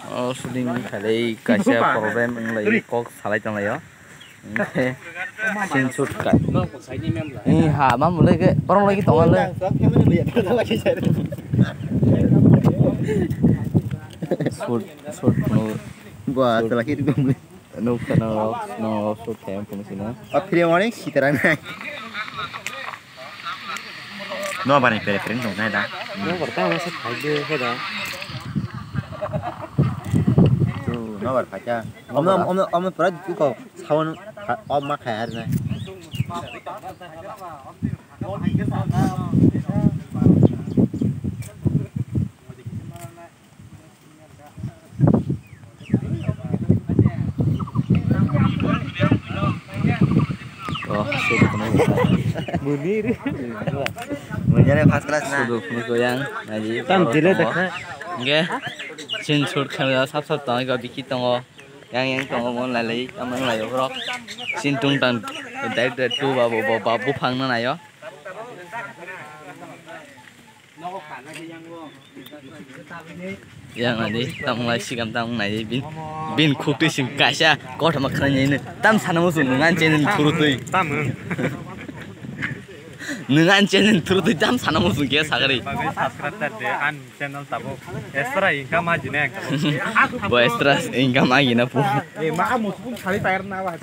Oh, shooting kali kasih program lagi kok salah jangan ya. Sin shoot kai. Ini ha, mulai ke orang lagi tongan le. Shoot no. Gua lagi itu belum. No shoot kayak apa sih na? Akhirnya mana sih terang? No apa nih preferensi dong dah. No pertama masih kayak dah. Tuh, no berkaca. Om pernah juga sawan om mak kayak nih. Oh, shoot kono. Munir. Menjadi first class nah. Shoot kono goyang. Naji. Tam jile dekna. Oke. Sin shoot kamera sab tong ga biki tong. Yang tong mon lai amang lai bro. Sin tung tang dai tu babu phang na yo. Yang nanti tam lai sikam tam nai bin khuk tu sing kasha ko thama khana ni tam sana musu nungan chen thuru tui Tam. nungan chen thuru tui tam sana musu ge sagari Bagai subscriber deh an channel tabo. Extra income aja nih. bo extras income agi na pu Maka musuh pun kali tayar nawa.